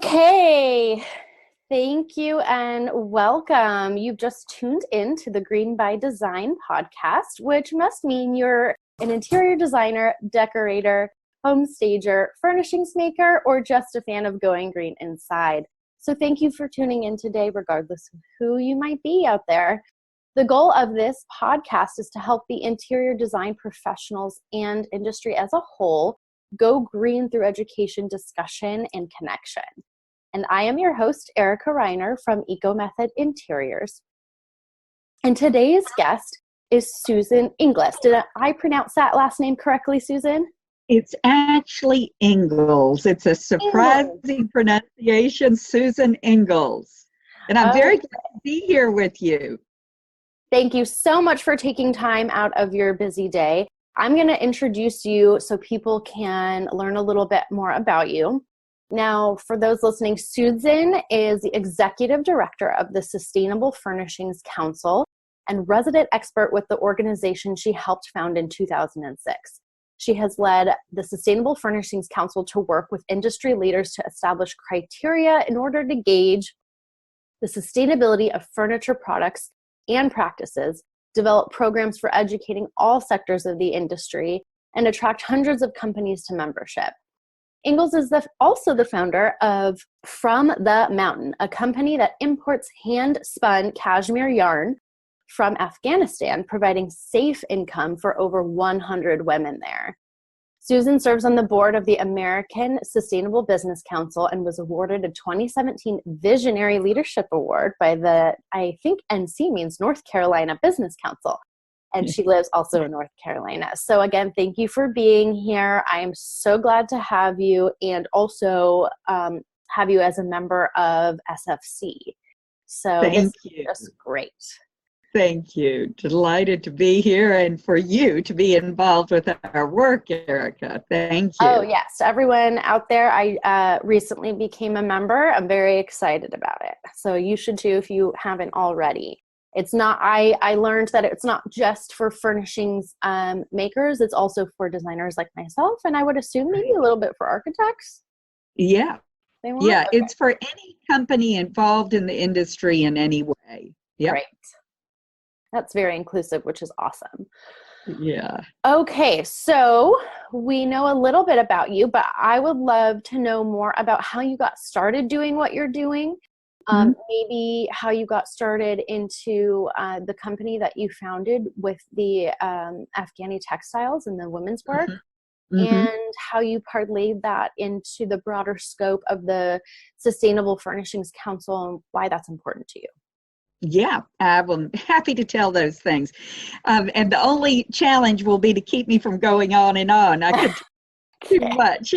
Okay, thank you and welcome. You've just tuned in to the Green by Design podcast, which must mean you're an interior designer, decorator, home stager, furnishings maker, or just a fan of going green inside. So thank you for tuning in today, regardless of who you might be out there. The goal of this podcast is to help the interior design professionals and industry as a whole go green through education, discussion, and connection. And I am your host, Erica Reiner from Eco Method Interiors. And today's guest is Susan Inglis. Did I pronounce that last name correctly, Susan? It's actually Ingles. It's a surprising pronunciation, Susan Inglis. And I'm very glad to be here with you. Thank you so much for taking time out of your busy day. I'm going to introduce you so people can learn a little bit more about you. Now, for those listening, Susan is the Executive Director of the Sustainable Furnishings Council and resident expert with the organization she helped found in 2006. She has led the Sustainable Furnishings Council to work with industry leaders to establish criteria in order to gauge the sustainability of furniture products and practices, develop programs for educating all sectors of the industry, and attract hundreds of companies to membership. Ingles is also the founder of From the Mountain, a company that imports hand-spun cashmere yarn from Afghanistan, providing safe income for over 100 women there. Susan serves on the board of the American Sustainable Business Council and was awarded a 2017 Visionary Leadership Award by the, I think NC means North Carolina Business Council. And she lives also in North Carolina. So again, thank you for being here. I am so glad to have you, and also have you as a member of SFC. So thank this you. is just great. Thank you. Delighted to be here and for you to be involved with our work, Erica. Thank you. Oh, yes. Everyone out there, I recently became a member. I'm very excited about it. So you should too if you haven't already. It's not, I learned that it's not just for furnishings makers, it's also for designers like myself, and I would assume maybe a little bit for architects. Yeah. Yeah, Okay. it's for any company involved in the industry in any way. Yep. Great. That's very inclusive, which is awesome. Yeah. Okay, so we know a little bit about you, but I would love to know more about how you got started doing what you're doing. Maybe how you got started into the company that you founded with the Afghani textiles and the women's work, and how you parlayed that into the broader scope of the Sustainable Furnishings Council and why that's important to you. Yeah, I'm happy to tell those things. And the only challenge will be to keep me from going on and on. I could too much.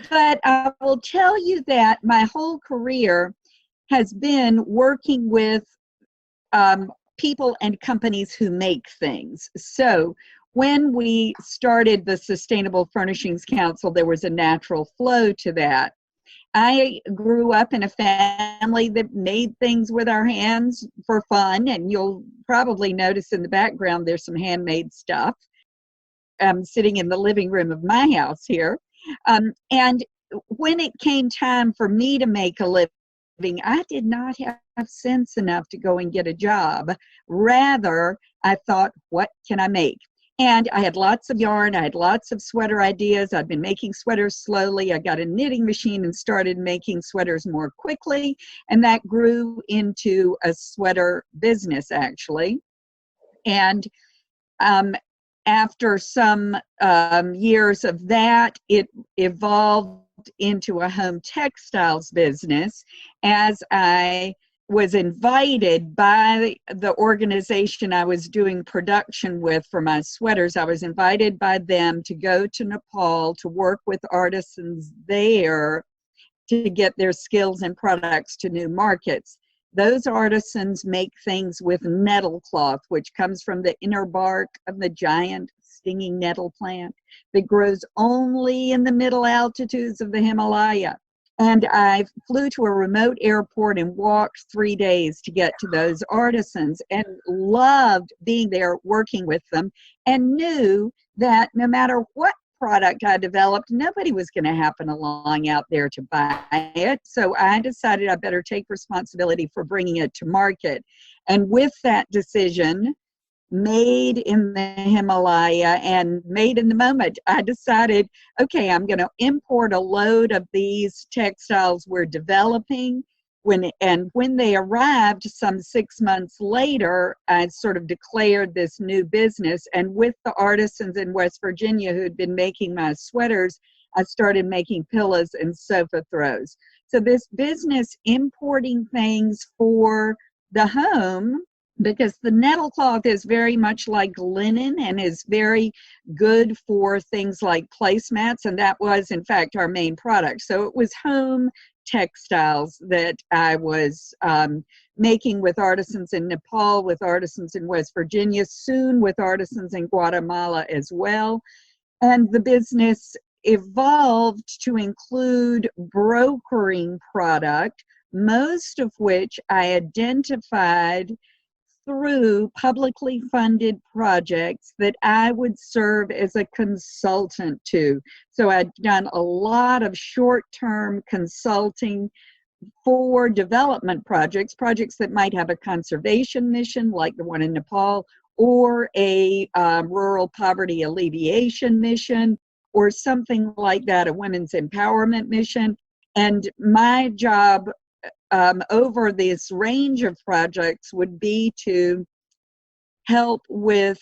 But I will tell you that my whole career has been working with people and companies who make things. So when we started the Sustainable Furnishings Council, there was a natural flow to that. I grew up in a family that made things with our hands for fun, and you'll probably notice in the background there's some handmade stuff sitting in the living room of my house here. And when it came time for me to make a living, I did not have sense enough to go and get a job. Rather, I thought, what can I make? And I had lots of yarn. I had lots of sweater ideas. I'd been making sweaters slowly. I got a knitting machine and started making sweaters more quickly. And that grew into a sweater business, actually. And after some years of that, it evolved into a home textiles business as I was invited by the organization I was doing production with for my sweaters. I was invited by them to go to Nepal to work with artisans there to get their skills and products to new markets. Those artisans make things with nettle cloth, which comes from the inner bark of the giant stinging nettle plant that grows only in the middle altitudes of the Himalaya. And I flew to a remote airport and walked 3 days to get to those artisans and loved being there working with them, and knew that no matter what product I developed, nobody was going to happen along out there to buy it. So I decided I better take responsibility for bringing it to market. And with that decision, made in the Himalaya and made in the moment, I decided, okay, I'm going to import a load of these textiles we're developing. When they arrived some 6 months later, I sort of declared this new business. And with the artisans in West Virginia who had been making my sweaters, I started making pillows and sofa throws. So this business importing things for the home, because the nettle cloth is very much like linen and is very good for things like placemats, and that was in fact our main product. So it was home textiles that I was making with artisans in Nepal, with artisans in West Virginia, soon with artisans in Guatemala as well. And the business evolved to include brokering product, most of which I identified through publicly funded projects that I would serve as a consultant to. So I'd done a lot of short-term consulting for development projects that might have a conservation mission like the one in Nepal, or a rural poverty alleviation mission, or something like that, a women's empowerment mission. And my job over this range of projects would be to help with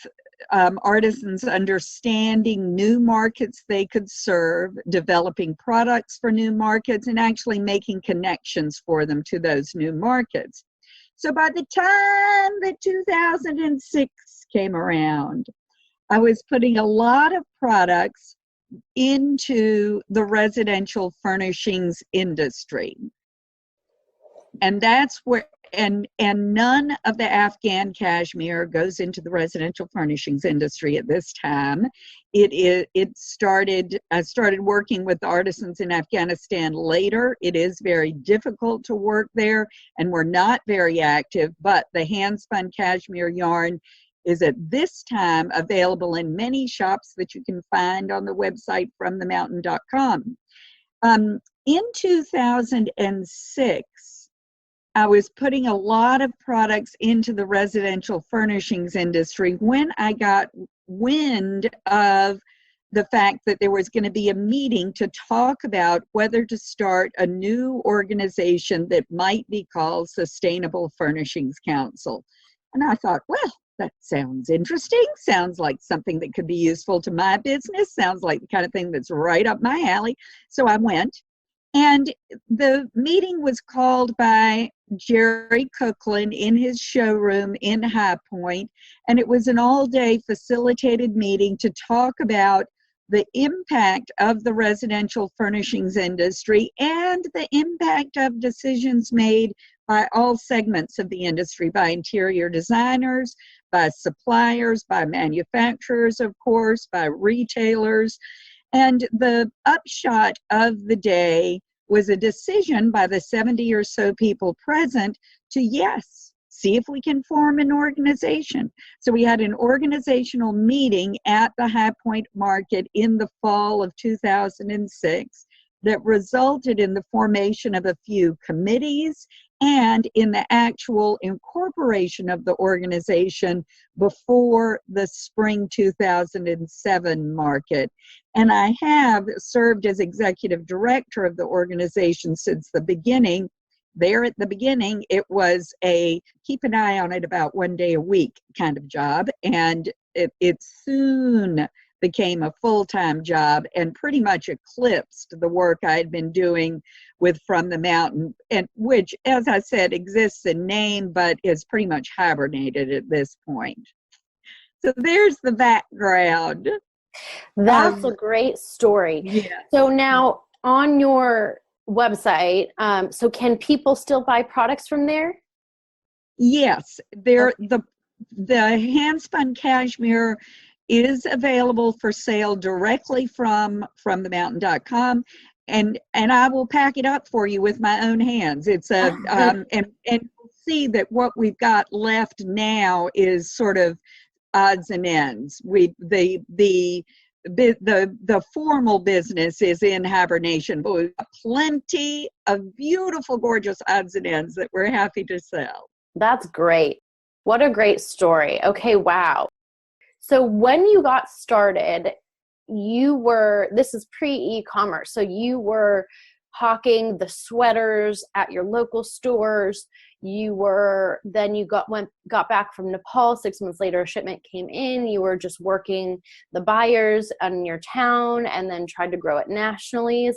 artisans understanding new markets they could serve, developing products for new markets, and actually making connections for them to those new markets. So by the time that 2006 came around, I was putting a lot of products into the residential furnishings industry. And that's where, and none of the Afghan cashmere goes into the residential furnishings industry at this time. I started working with artisans in Afghanistan later. It is very difficult to work there, and we're not very active, but the hand-spun cashmere yarn is at this time available in many shops that you can find on the website fromthemountain.com. In 2006, I was putting a lot of products into the residential furnishings industry when I got wind of the fact that there was going to be a meeting to talk about whether to start a new organization that might be called Sustainable Furnishings Council. And I thought, well, that sounds interesting. Sounds like something that could be useful to my business. Sounds like the kind of thing that's right up my alley. So I went. And the meeting was called by Jerry Cookland in his showroom in High Point, and it was an all-day facilitated meeting to talk about the impact of the residential furnishings industry and the impact of decisions made by all segments of the industry, by interior designers, by suppliers, by manufacturers, of course, by retailers. And the upshot of the day was a decision by the 70 or so people present to, yes, see if we can form an organization. So we had an organizational meeting at the High Point Market in the fall of 2006 that resulted in the formation of a few committees and in the actual incorporation of the organization before the spring 2007 market. And I have served as executive director of the organization since the beginning. There at the beginning, it was a keep an eye on it about one day a week kind of job, and it soon became a full-time job and pretty much eclipsed the work I had been doing with From the Mountain, and which, as I said, exists in name but is pretty much hibernated at this point. So there's the background. That's a great story. Yeah. So now on your website, so can people still buy products from there? Yes, the hand-spun cashmere is available for sale directly from themountain.com, and I will pack it up for you with my own hands. It's a and you'll see that what we've got left now is sort of odds and ends. The the formal business is in hibernation, but we've got plenty of beautiful, gorgeous odds and ends that we're happy to sell. That's great. What a great story. Okay, wow. So when you got started, this is pre-e-commerce, so you were hawking the sweaters at your local stores. Then you got back from Nepal. 6 months later, a shipment came in. You were just working the buyers in your town and then tried to grow it nationally.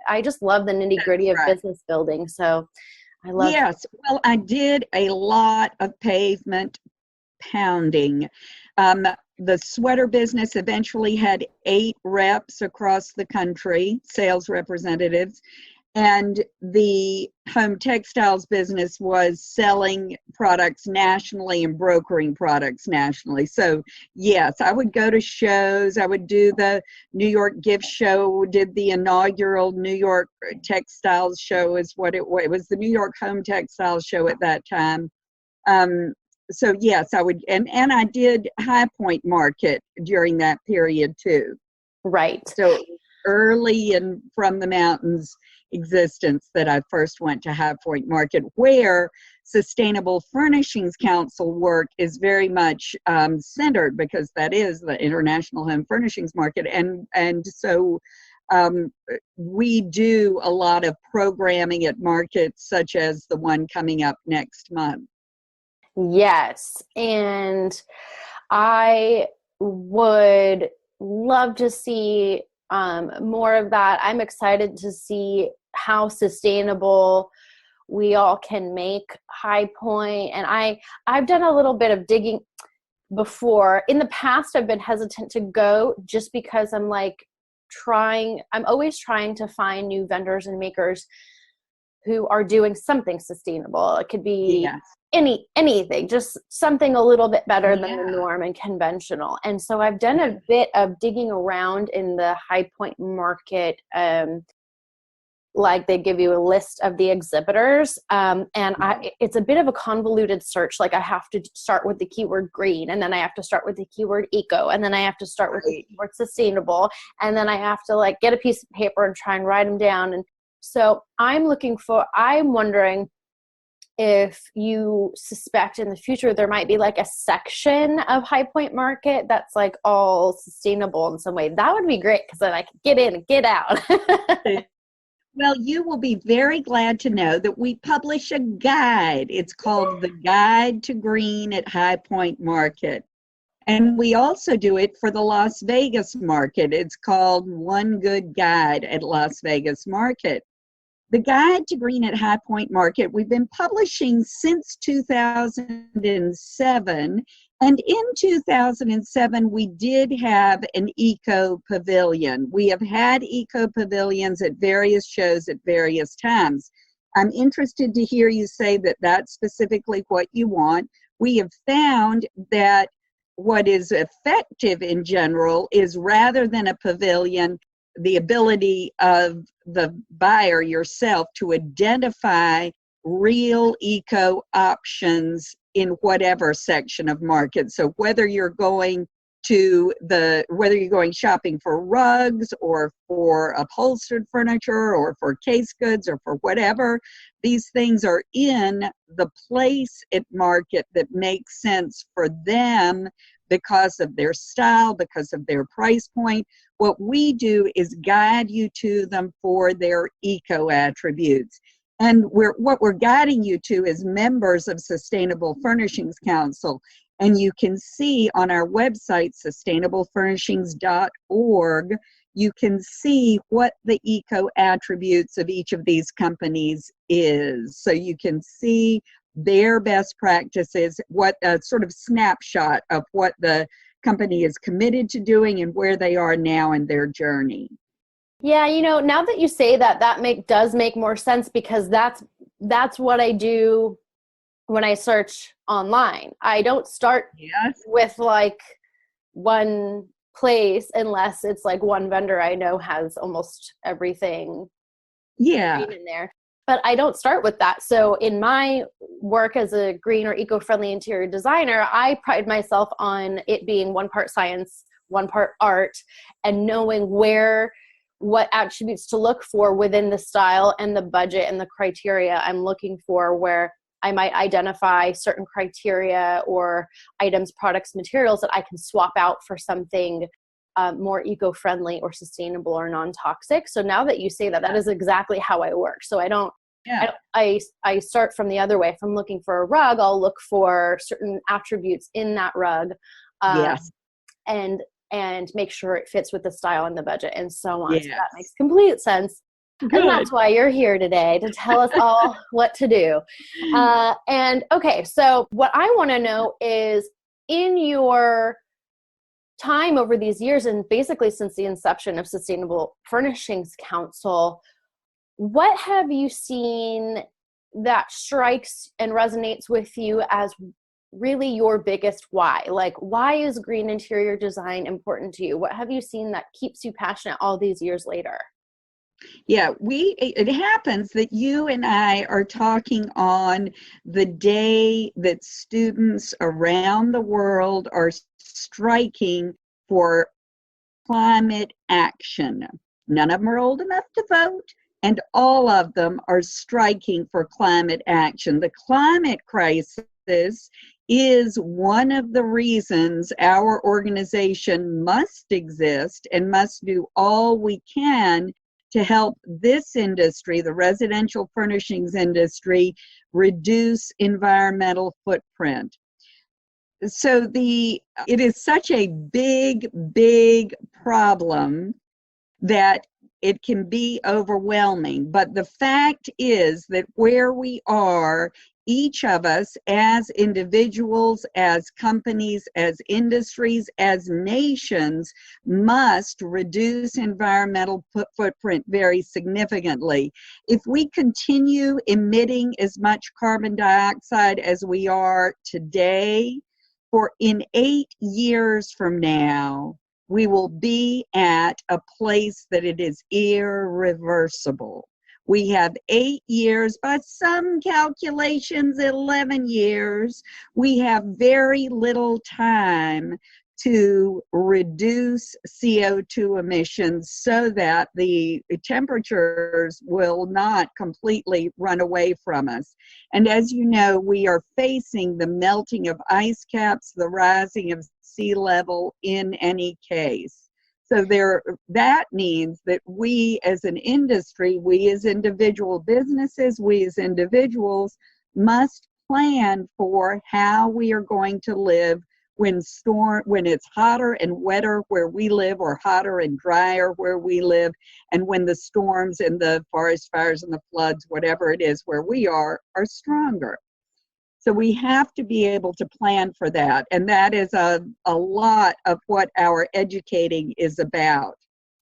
I just love the nitty-gritty of business building. So I love. Yes. Well, I did a lot of pavement pounding. The sweater business eventually had 8 reps across the country, sales representatives, and the home textiles business was selling products nationally and brokering products nationally. So yes, I would go to shows. I would do the New York Gift Show, did the inaugural New York Textiles Show is what it was. It was the New York Home Textiles Show at that time. So yes, I would, and I did High Point Market during that period too. Right. So early and from the mountains existence that I first went to High Point Market, where Sustainable Furnishings Council work is very much centered, because that is the International Home Furnishings Market, and so we do a lot of programming at markets such as the one coming up next month. Yes. And I would love to see more of that. I'm excited to see how sustainable we all can make High Point. And I've done a little bit of digging before. In the past, I've been hesitant to go just because I'm always trying to find new vendors and makers who are doing something sustainable. It could be anything, just something a little bit better than the norm and conventional. And so I've done a bit of digging around in the High Point Market. Like they give you a list of the exhibitors. It's a bit of a convoluted search. Like I have to start with the keyword green, and then I have to start with the keyword eco, and then I have to start with the keyword sustainable. And then I have to get a piece of paper and try and write them down. And so I'm wondering if you suspect in the future there might be a section of High Point Market that's all sustainable in some way. That would be great, because then I can get in and get out. Well, you will be very glad to know that we publish a guide. It's called The Guide to Green at High Point Market. And we also do it for the Las Vegas market. It's called One Good Guide at Las Vegas Market. The Guide to Green at High Point Market, we've been publishing since 2007. And in 2007, we did have an eco pavilion. We have had eco pavilions at various shows at various times. I'm interested to hear you say that that's specifically what you want. We have found that what is effective in general is, rather than a pavilion, the ability of the buyer yourself to identify real eco options in whatever section of market. So whether you're going shopping for rugs or for upholstered furniture or for case goods or for whatever, these things are in the place at market that makes sense for them because of their style, because of their price point. What we do is guide you to them for their eco attributes. And what we're guiding you to is members of Sustainable Furnishings Council. And you can see on our website, sustainablefurnishings.org, you can see what the eco attributes of each of these companies is. So you can see their best practices, what a sort of snapshot of what the company is committed to doing and where they are now in their journey. Yeah, now that you say that, does make more sense, because that's what I do when I search online. I don't start with one place unless it's one vendor I know has almost everything in there. But I don't start with that. So in my work as a green or eco-friendly interior designer, I pride myself on it being 1 part science, one part art, and knowing what attributes to look for within the style and the budget and the criteria I'm looking for, where I might identify certain criteria or items, products, materials that I can swap out for something more eco-friendly or sustainable or non-toxic. So now that you say that, that is exactly how I work. So I start from the other way. If I'm looking for a rug, I'll look for certain attributes in that rug. And make sure it fits with the style and the budget and so on. Yes. So that makes complete sense. Good. And that's why you're here today, to tell us all what to do. And okay, so what I want to know is, in your time over these years, and basically since the inception of Sustainable Furnishings Council, what have you seen that strikes and resonates with you as really your biggest why? Like, why is green interior design important to you? What have you seen that keeps you passionate all these years later? Yeah, it happens that you and I are talking on the day that students around the world are striking for climate action. None of them are old enough to vote, and all of them are striking for climate action. The climate crisis is one of the reasons our organization must exist and must do all we can to help this industry, the residential furnishings industry, reduce environmental footprint. So it is such a big, big problem that it can be overwhelming. But the fact is that where we are, each of us as individuals, as companies, as industries, as nations, must reduce environmental footprint very significantly. If we continue emitting as much carbon dioxide as we are today, in 8 years from now, we will be at a place that it is irreversible. We have 8 years, by some calculations, 11 years. We have very little time to reduce CO2 emissions so that the temperatures will not completely run away from us. And as you know, we are facing the melting of ice caps, the rising of sea level in any case. So that means that we as an industry, we as individual businesses, we as individuals must plan for how we are going to live when it's hotter and wetter where we live, or hotter and drier where we live, and when the storms and the forest fires and the floods, whatever it is where we are stronger. So we have to be able to plan for that. And that is a lot of what our educating is about.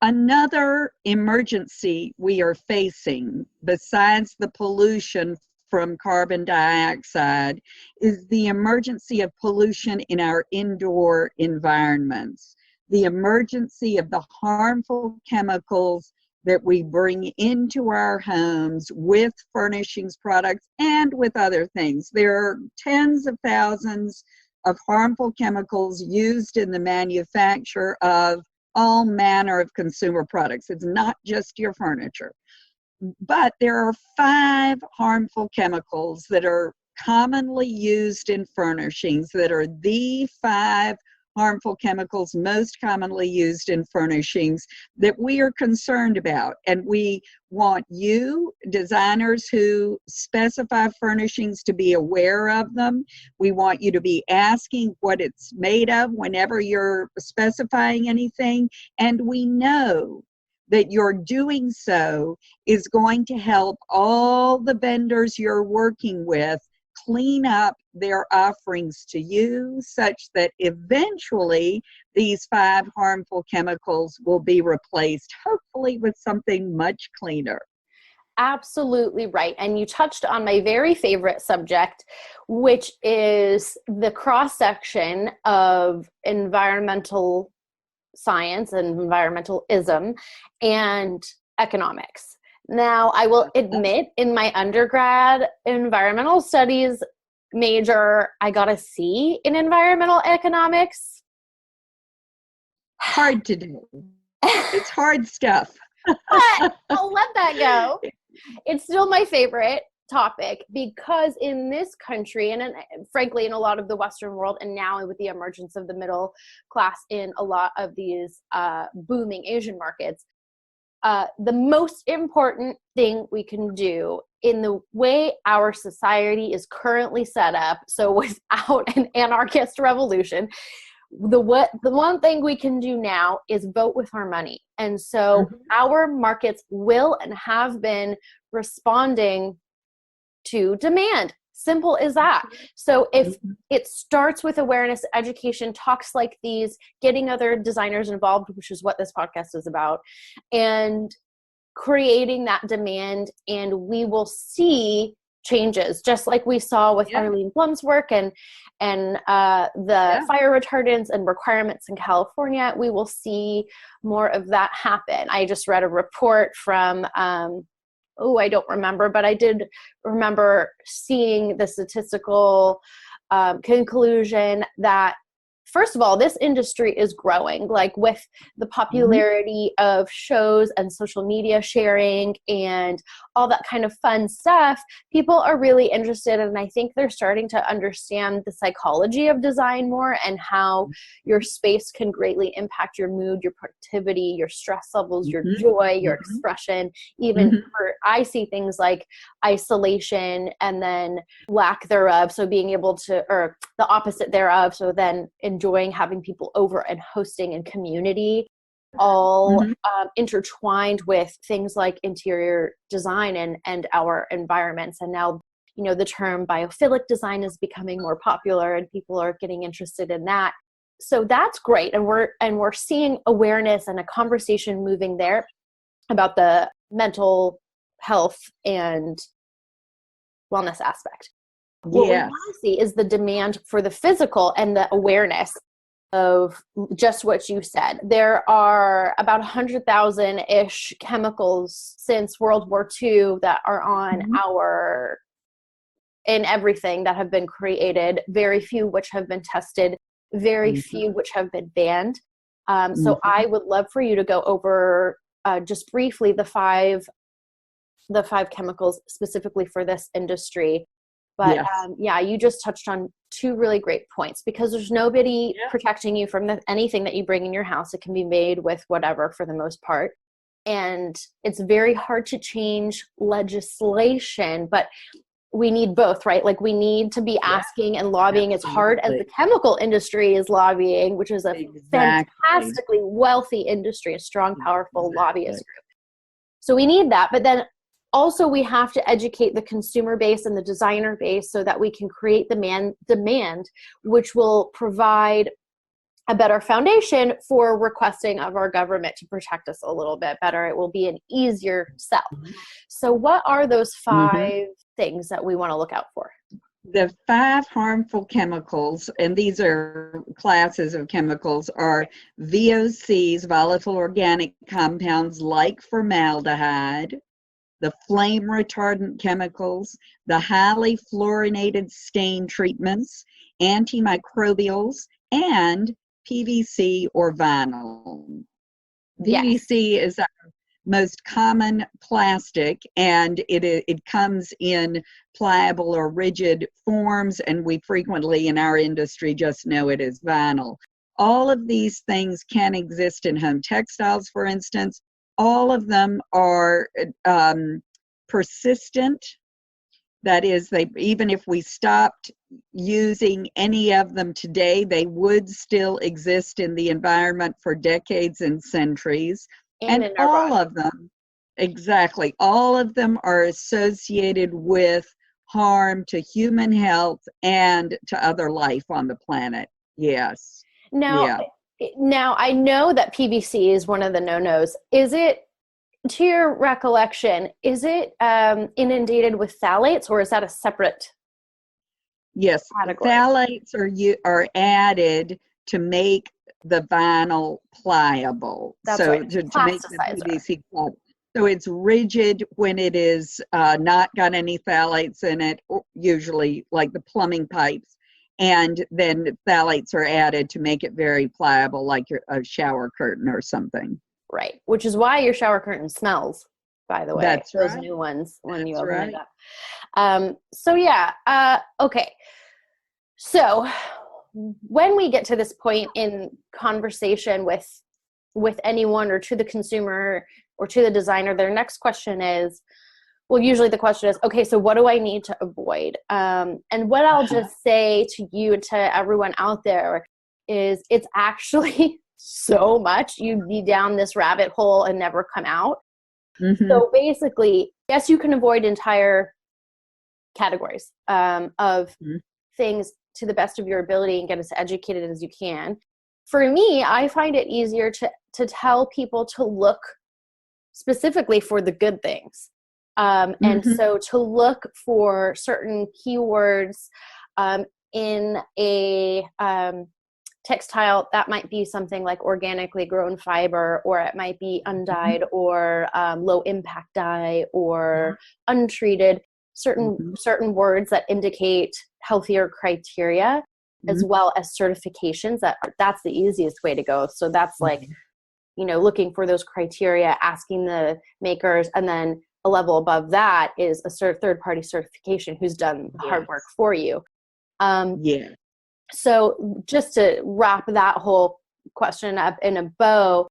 Another emergency we are facing, besides the pollution from carbon dioxide, is the emergency of pollution in our indoor environments. The emergency of the harmful chemicals that we bring into our homes with furnishings products and with other things. There are tens of thousands of harmful chemicals used in the manufacture of all manner of consumer products. It's not just your furniture. But there are 5 harmful chemicals that are commonly used in furnishings, that are the 5 harmful chemicals most commonly used in furnishings that we are concerned about. And we want you, designers who specify furnishings, to be aware of them. We want you to be asking what it's made of whenever you're specifying anything. And we know that your doing so is going to help all the vendors you're working with clean up their offerings to you, such that eventually these 5 harmful chemicals will be replaced, hopefully with something much cleaner. Absolutely right. And you touched on my very favorite subject, which is the cross-section of environmental science and environmentalism and economics. Now, I will admit, in my undergrad environmental studies major, I got a C in environmental economics. hard to do. It's hard stuff. But I'll let that go. It's still my favorite topic because in this country, and frankly, in a lot of the Western world, and now with the emergence of the middle class in a lot of these booming Asian markets, the most important thing we can do in the way our society is currently set up, so without an anarchist revolution, the one thing we can do now is vote with our money. And so our markets will and have been responding to demand. Simple as that. So if it starts with awareness, education, talks like these, getting other designers involved, which is what this podcast is about, and creating that demand, and we will see changes, just like we saw with Arlene Blum's work and the fire retardants and requirements in California. We will see more of that happen. I just read a report from, I don't remember, but I did remember seeing the statistical conclusion that, first of all, this industry is growing, like with the popularity of shows and social media sharing and all that kind of fun stuff. People are really interested, and I think they're starting to understand the psychology of design more and how your space can greatly impact your mood, your productivity, your stress levels, your joy, your expression. Even I see things like isolation and then lack thereof. So being able to, or the opposite thereof. So then enjoying having people over and hosting and community, all intertwined with things like interior design and our environments. And now, the term biophilic design is becoming more popular and people are getting interested in that. So that's great. And we're seeing awareness and a conversation moving there about the mental health and wellness aspect. What we want to see is the demand for the physical and the awareness of just what you said. There are about 100,000-ish chemicals since World War II that are on in everything that have been created, very few which have been tested, very few which have been banned. So I would love for you to go over just briefly the five chemicals specifically for this industry. But you just touched on two really great points, because there's nobody protecting you from anything that you bring in your house. It can be made with whatever for the most part. And it's very hard to change legislation, but we need both, right? Like we need to be asking and lobbying as hard as the chemical industry is lobbying, which is a fantastically wealthy industry, a strong, powerful lobbyist group. So we need that. But then also, we have to educate the consumer base and the designer base so that we can create demand, which will provide a better foundation for requesting of our government to protect us a little bit better. It will be an easier sell. So what are those five things that we want to look out for? The 5 harmful chemicals, and these are classes of chemicals, are VOCs, volatile organic compounds like formaldehyde, the flame retardant chemicals, the highly fluorinated stain treatments, antimicrobials, and PVC or vinyl. PVC is our most common plastic, and it comes in pliable or rigid forms, and we frequently in our industry just know it as vinyl. All of these things can exist in home textiles, for instance. All of them are persistent. That is, even if we stopped using any of them today, they would still exist in the environment for decades and centuries. And all of them, all of them are associated with harm to human health and to other life on the planet. Yes. Now, I know that PVC is one of the no-nos. Is it, to your recollection, is it inundated with phthalates, or is that a separate category? Phthalates are added to make the vinyl pliable. That's so right. To make the PVC pliable. So it's rigid when it is not got any phthalates in it, usually like the plumbing pipes. And then phthalates are added to make it very pliable, like a shower curtain or something. Right. Which is why your shower curtain smells, by the way. That's those right. new ones when you That's open right. it up. So yeah. Okay. So when we get to this point in conversation with anyone or to the consumer or to the designer, their next question is, well, usually the question is, okay, so what do I need to avoid? And what I'll just say to you, to everyone out there, is it's actually so much. You'd be down this rabbit hole and never come out. Mm-hmm. So basically, yes, you can avoid entire categories of things to the best of your ability and get as educated as you can. For me, I find it easier to tell people to look specifically for the good things. And so to look for certain keywords in a textile, that might be something like organically grown fiber, or it might be undyed or low impact dye or untreated, certain words that indicate healthier criteria, as well as certifications. That's the easiest way to go. So that's like, looking for those criteria, asking the makers, and then a level above that is a third-party certification who's done hard work for you. So just to wrap that whole question up in a bow,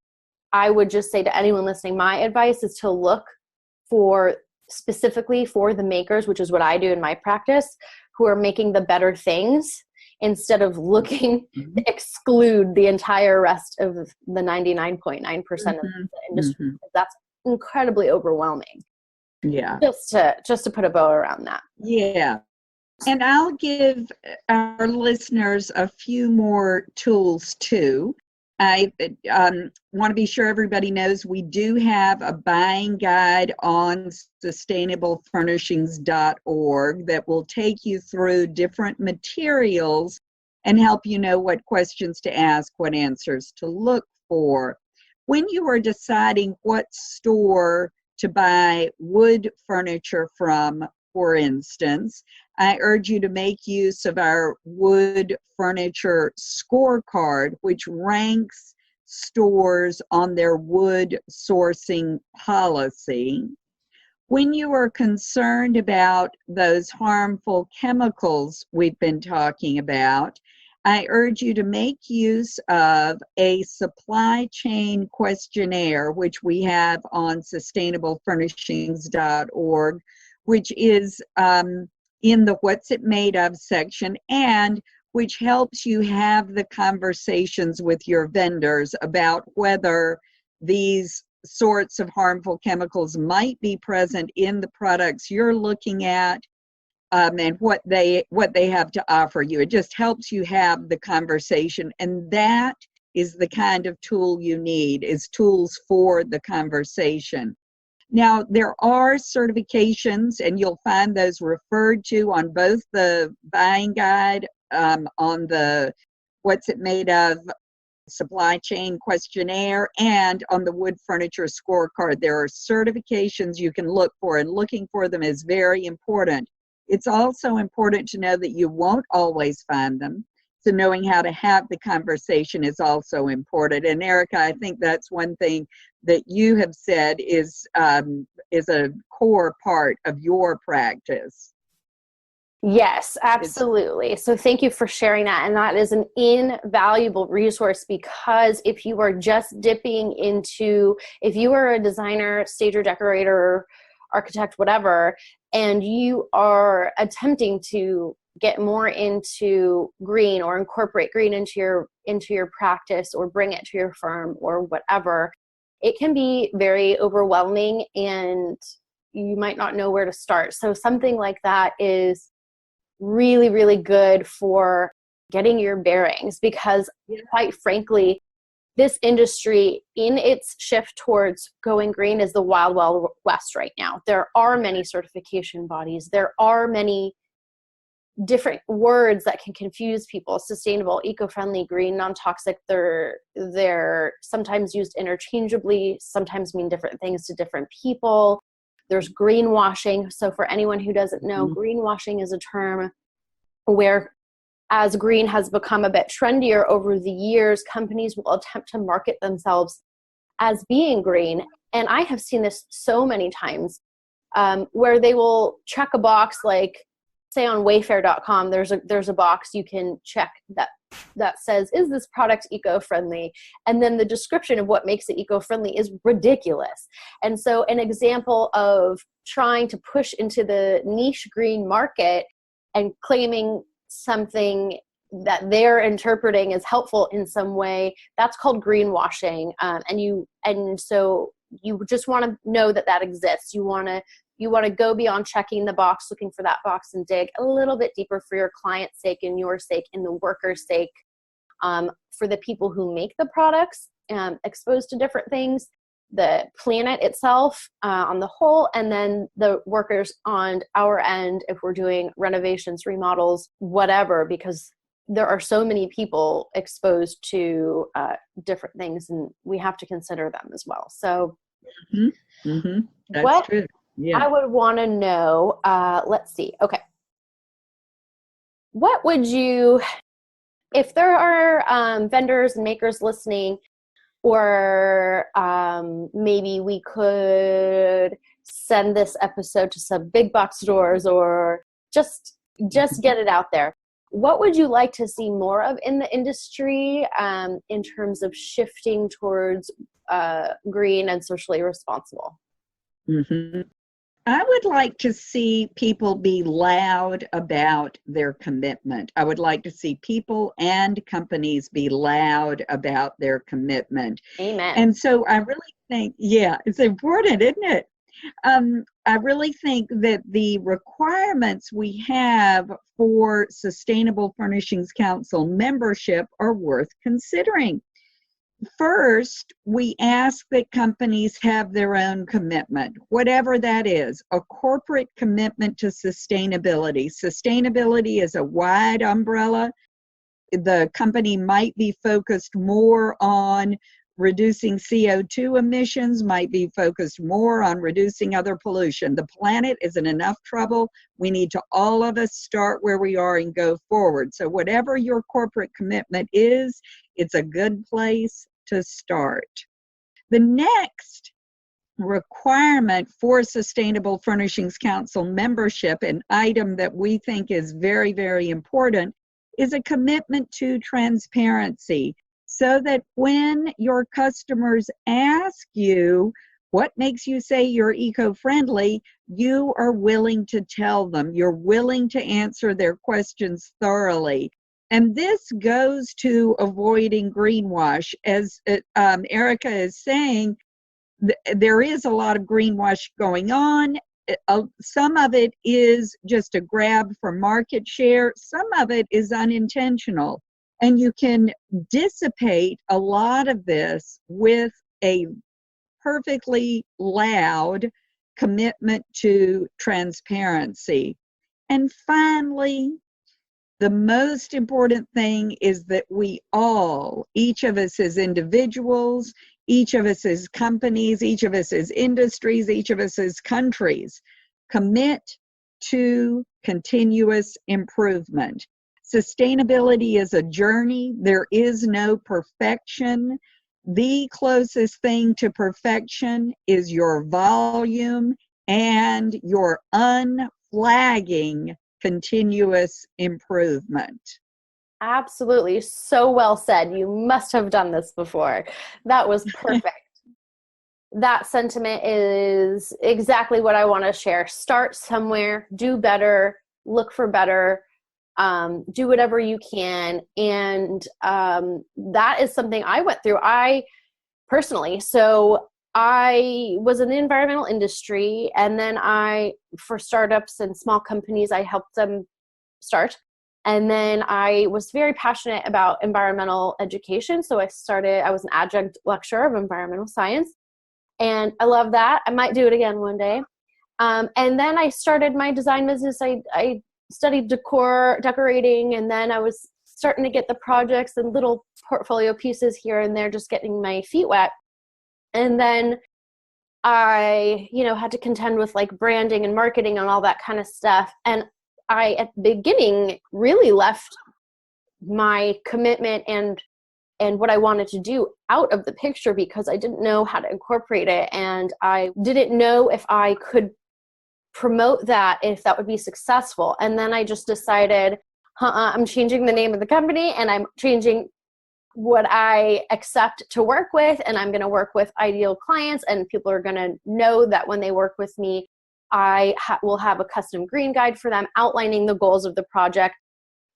I would just say to anyone listening, my advice is to look specifically for the makers, which is what I do in my practice, who are making the better things, instead of looking to exclude the entire rest of the 99.9% of the industry. That's incredibly overwhelming. Yeah. Just to put a bow around that. Yeah. And I'll give our listeners a few more tools too. I want to be sure everybody knows we do have a buying guide on sustainablefurnishings.org that will take you through different materials and help you know what questions to ask, what answers to look for. When you are deciding what store to buy wood furniture from, for instance, I urge you to make use of our wood furniture scorecard, which ranks stores on their wood sourcing policy. When you are concerned about those harmful chemicals we've been talking about, I urge you to make use of a supply chain questionnaire, which we have on sustainablefurnishings.org, which is in the What's It Made Of section, and which helps you have the conversations with your vendors about whether these sorts of harmful chemicals might be present in the products you're looking at, and what they have to offer you. It just helps you have the conversation, and that is the kind of tool you need, is tools for the conversation. Now, there are certifications, and you'll find those referred to on both the buying guide, on the What's It Made Of supply chain questionnaire, and on the wood furniture scorecard. There are certifications you can look for, and looking for them is very important. It's also important to know that you won't always find them. So knowing how to have the conversation is also important. And Erica, I think that's one thing that you have said is a core part of your practice. Yes, absolutely. So thank you for sharing that. And that is an invaluable resource, because if you are just dipping into, if you are a designer, stager, decorator, architect, whatever, and you are attempting to get more into green or incorporate green into your practice or bring it to your firm or whatever, it can be very overwhelming and you might not know where to start. So something like that is really, really good for getting your bearings, because quite frankly, this industry in its shift towards going green is the wild, wild west right now. There are many certification bodies. There are many different words that can confuse people: sustainable, eco-friendly, green, non-toxic. They're sometimes used interchangeably, sometimes mean different things to different people. There's greenwashing. So for anyone who doesn't know, greenwashing is a term where as green has become a bit trendier over the years, companies will attempt to market themselves as being green. And I have seen this so many times where they will check a box, like say on wayfair.com, there's a box you can check that says, is this product eco-friendly? And then the description of what makes it eco-friendly is ridiculous. And so an example of trying to push into the niche green market and claiming something that they're interpreting as helpful in some way, that's called greenwashing. And so you just want to know that exists. You want to go beyond checking the box, looking for that box, and dig a little bit deeper for your client's sake and your sake and the workers' sake, for the people who make the products, exposed to different things, the planet itself on the whole, and then the workers on our end if we're doing renovations, remodels, whatever, because there are so many people exposed to different things, and we have to consider them as well. So That's true. Yeah. I would want to know, let's see. Okay. What would you, if there are vendors and makers listening, or maybe we could send this episode to some big box stores, or just get it out there. What would you like to see more of in the industry in terms of shifting towards green and socially responsible? I would like to see people be loud about their commitment. I would like to see people and companies be loud about their commitment. Amen. And so I really think, it's important, isn't it? I really think that the requirements we have for Sustainable Furnishings Council membership are worth considering. First, we ask that companies have their own commitment, whatever that is, a corporate commitment to sustainability. Sustainability is a wide umbrella. The company might be focused more on reducing CO2 emissions, might be focused more on reducing other pollution. The planet is in enough trouble. We need to all of us start where we are and go forward. So whatever your corporate commitment is, it's a good place to start. The next requirement for Sustainable Furnishings Council membership, an item that we think is very, very important, is a commitment to transparency, so that when your customers ask you what makes you say you're eco-friendly, you are willing to tell them. You're willing to answer their questions thoroughly. And this goes to avoiding greenwash. As Erica is saying, there is a lot of greenwash going on. Some of it is just a grab for market share. Some of it is unintentional. And you can dissipate a lot of this with a perfectly loud commitment to transparency. And finally, the most important thing is that we all, each of us as individuals, each of us as companies, each of us as industries, each of us as countries, commit to continuous improvement. Sustainability is a journey. There is no perfection. The closest thing to perfection is your volume and your unflagging continuous improvement. Absolutely. So well said. You must have done this before. That was perfect. That sentiment is exactly what I want to share. Start somewhere, do better, look for better, do whatever you can. And that is something I went through. Personally, so I was in the environmental industry, and then for startups and small companies, I helped them start. And then I was very passionate about environmental education. So I was an adjunct lecturer of environmental science, and I love that. I might do it again one day. And then I started my design business. I studied decorating, and then I was starting to get the projects and little portfolio pieces here and there, just getting my feet wet. And then I, had to contend with like branding and marketing and all that kind of stuff. And I, at the beginning, really left my commitment and what I wanted to do out of the picture because I didn't know how to incorporate it. And I didn't know if I could promote that, if that would be successful. And then I just decided, I'm changing the name of the company and I'm changing what I accept to work with. And I'm going to work with ideal clients, and people are going to know that when they work with me, I will have a custom green guide for them outlining the goals of the project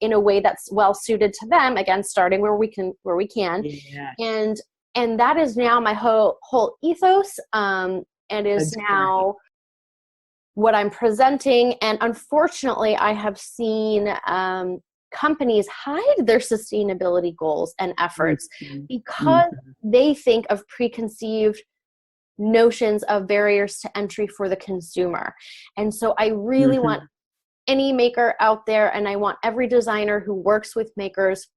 in a way that's well suited to them. Again, starting where we can. Yeah. And that is now my whole ethos, and is That's now great. what I'm presenting. And unfortunately, I have seen companies hide their sustainability goals and efforts because they think of preconceived notions of barriers to entry for the consumer. And so I really want any maker out there, and I want every designer who works with makers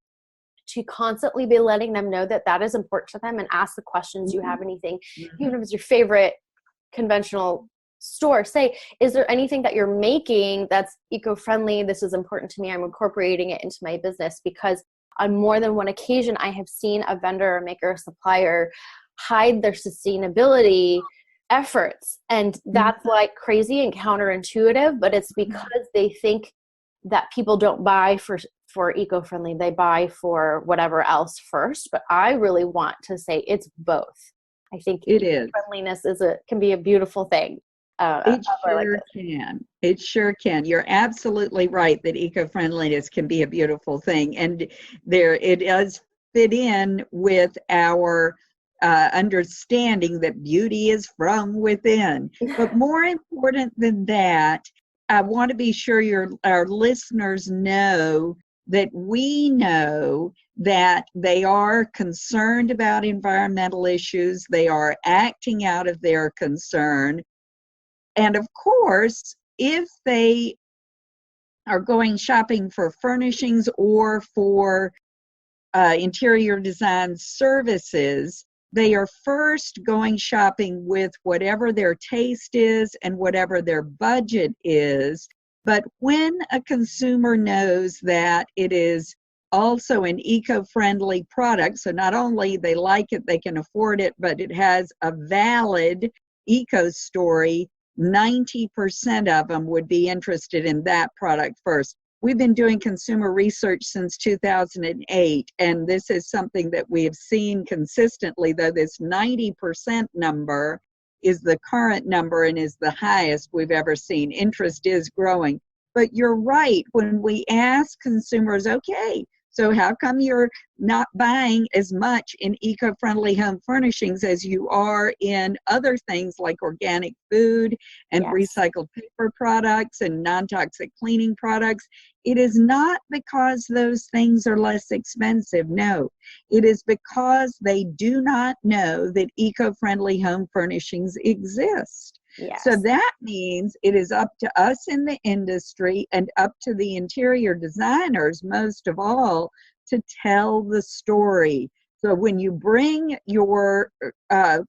to constantly be letting them know that that is important to them, and ask the questions. You have anything, even if it's your favorite conventional store, say, is there anything that you're making that's eco-friendly? This is important to me. I'm incorporating it into my business. Because on more than one occasion, I have seen a vendor, a maker, a supplier hide their sustainability efforts. And that's like crazy and counterintuitive, but it's because they think that people don't buy for eco-friendly. They buy for whatever else first. But I really want to say it's both. I think it is. Friendliness can be a beautiful thing. It sure can. It sure can. You're absolutely right that eco-friendliness can be a beautiful thing. And it does fit in with our understanding that beauty is from within. But more important than that, I want to be sure our listeners know that we know that they are concerned about environmental issues. They are acting out of their concern. And of course, if they are going shopping for furnishings or for interior design services, they are first going shopping with whatever their taste is and whatever their budget is. But when a consumer knows that it is also an eco-friendly product, so not only they like it, they can afford it, but it has a valid eco story, 90% of them would be interested in that product first. We've been doing consumer research since 2008, and this is something that we have seen consistently, though this 90% number is the current number and is the highest we've ever seen. Interest is growing. But you're right, when we ask consumers, okay, so how come you're not buying as much in eco-friendly home furnishings as you are in other things like organic food and recycled paper products and non-toxic cleaning products? It is not because those things are less expensive. No, it is because they do not know that eco-friendly home furnishings exist. Yes. So that means it is up to us in the industry and up to the interior designers, most of all, to tell the story. So when you bring your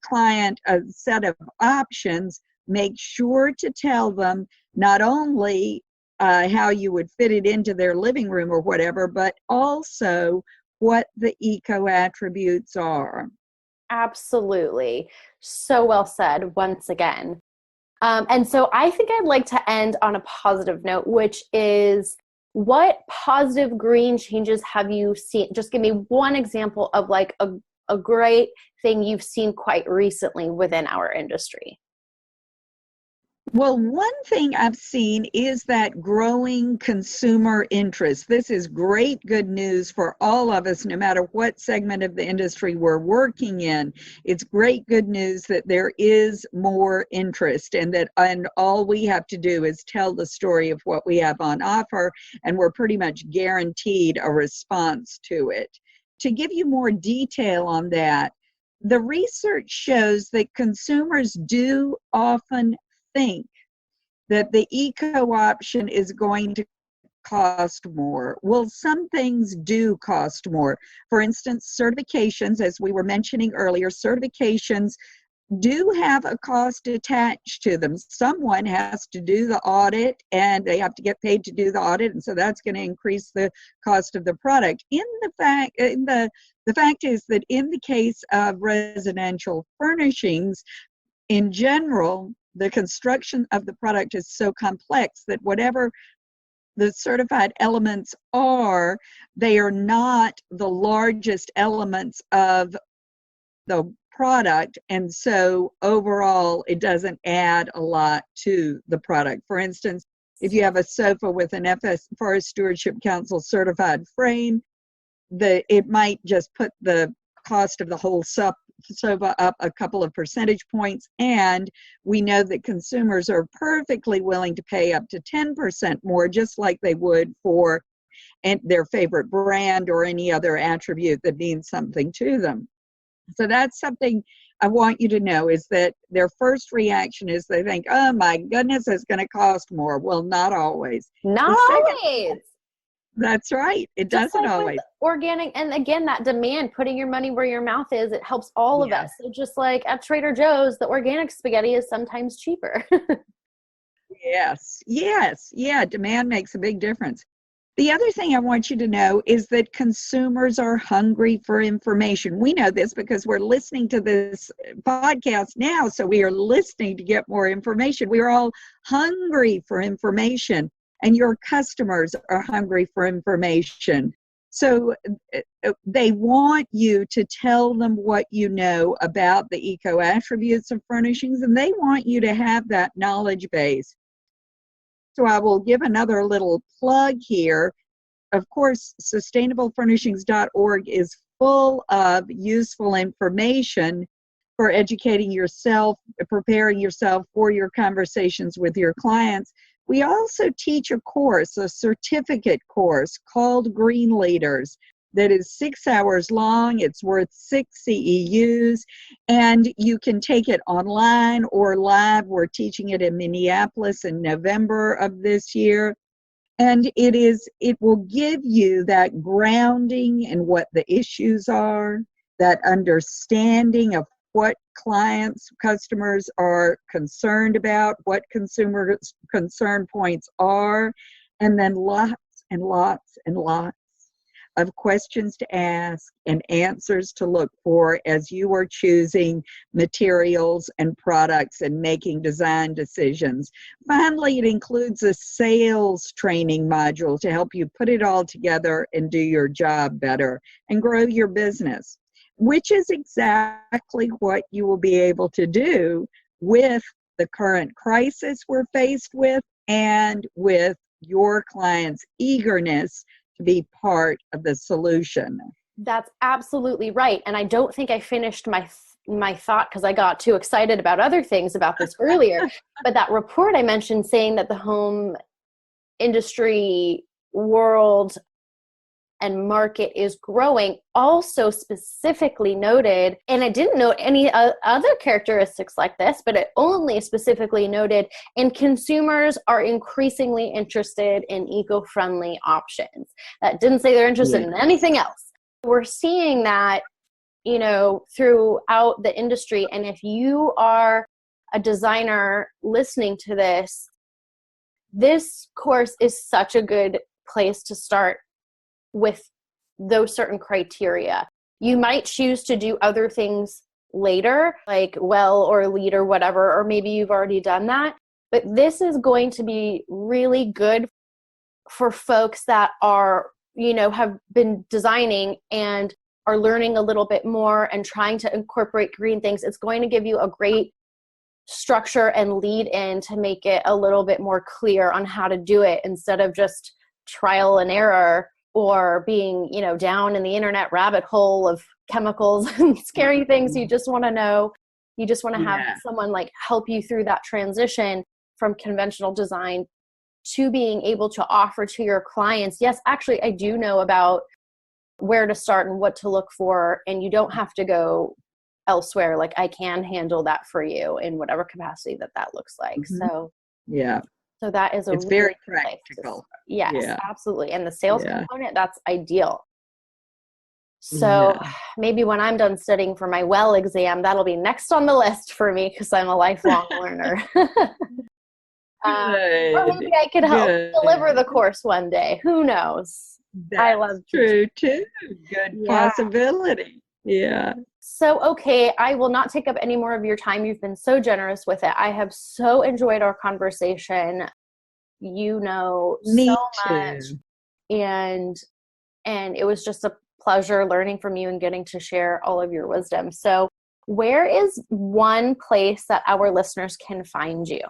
client a set of options, make sure to tell them not only how you would fit it into their living room or whatever, but also what the eco attributes are. Absolutely. So well said once again. And so I think I'd like to end on a positive note, which is, what positive green changes have you seen? Just give me one example of like a great thing you've seen quite recently within our industry. Well, one thing I've seen is that growing consumer interest. This is great good news for all of us, no matter what segment of the industry we're working in. It's great good news that there is more interest, and all we have to do is tell the story of what we have on offer, and we're pretty much guaranteed a response to it. To give you more detail on that, the research shows that consumers do often think that the eco option is going to cost more. Well, some things do cost more. For instance, certifications, as we were mentioning earlier, certifications do have a cost attached to them. Someone has to do the audit, and they have to get paid to do the audit, and so that's going to increase the cost of the product. The fact is that in the case of residential furnishings, in general, the construction of the product is so complex that whatever the certified elements are, they are not the largest elements of the product, and so overall it doesn't add a lot to the product. For instance, if you have a sofa with an Forest Stewardship Council certified frame, it might just put the cost of the whole sofa up a couple of percentage points, and we know that consumers are perfectly willing to pay up to 10% more, just like they would for their favorite brand or any other attribute that means something to them. So that's something I want you to know, is that their first reaction is they think, oh my goodness, it's going to cost more. Well, not always. Not always. That's right. It doesn't always. Organic, and again, that demand, putting your money where your mouth is, it helps all of us. So just like at Trader Joe's, the organic spaghetti is sometimes cheaper. Yes. Yeah, demand makes a big difference. The other thing I want you to know is that consumers are hungry for information. We know this because we're listening to this podcast now, so we are listening to get more information. We are all hungry for information, and your customers are hungry for information. So they want you to tell them what you know about the eco attributes of furnishings, and they want you to have that knowledge base. So I will give another little plug here. Of course, sustainablefurnishings.org is full of useful information for educating yourself, preparing yourself for your conversations with your clients. We also teach a course, a certificate course called Green Leaders, that is 6 hours long. It's worth 6 CEUs, and you can take it online or live. We're teaching it in Minneapolis in November of this year. And it will give you that grounding in what the issues are, that understanding of what customers are concerned about, what consumer concern points are, and then lots and lots and lots of questions to ask and answers to look for as you are choosing materials and products and making design decisions. Finally, it includes a sales training module to help you put it all together and do your job better and grow your business, which is exactly what you will be able to do with the current crisis we're faced with and with your clients' eagerness to be part of the solution. That's absolutely right. And I don't think I finished my thought because I got too excited about other things about this earlier. But that report I mentioned saying that the home industry world and market is growing also specifically noted, and I didn't note any other characteristics like this, but it only specifically noted, and consumers are increasingly interested in eco-friendly options. That didn't say they're interested in anything else. We're seeing that, throughout the industry. And if you are a designer listening to this course is such a good place to start with those certain criteria. You might choose to do other things later, like well or lead or whatever, or maybe you've already done that. But this is going to be really good for folks that are, have been designing and are learning a little bit more and trying to incorporate green things. It's going to give you a great structure and lead in to make it a little bit more clear on how to do it instead of just trial and error, or being, down in the internet rabbit hole of chemicals and scary things. You just want to know, you just want to have someone help you through that transition from conventional design to being able to offer to your clients, yes, actually, I do know about where to start and what to look for, and you don't have to go elsewhere. I can handle that for you in whatever capacity that looks like. So So that is it's really very practical. Yes, absolutely. And the sales component, that's ideal. So Yeah. maybe when I'm done studying for my well exam, that'll be next on the list for me because I'm a lifelong learner. Or Good. maybe I could help deliver the Good. course one day. Who knows? I love That's teaching. true too. Good Yeah. possibility. Yeah. So, okay, I will not take up any more of your time. You've been so generous with it. I have so enjoyed our conversation. You know so Me much, too. and it was just a pleasure learning from you and getting to share all of your wisdom. So, where is one place that our listeners can find you?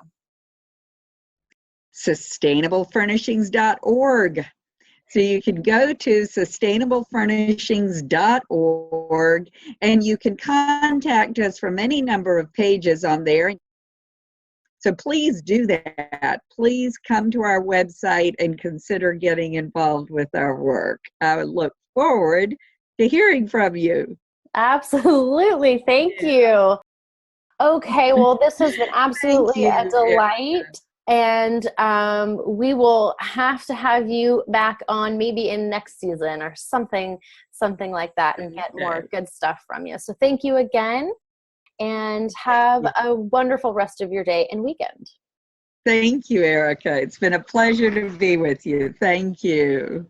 Sustainablefurnishings.org. So you can go to sustainablefurnishings.org and you can contact us from any number of pages on there. So please do that. Please come to our website and consider getting involved with our work. I would look forward to hearing from you. Absolutely. Thank you. Okay, well, this has been Thank absolutely a you, delight. And we will have to have you back on maybe in next season or something like that, and get more good stuff from you. So thank you again, and have a wonderful rest of your day and weekend. Thank you, Erica. It's been a pleasure to be with you. Thank you.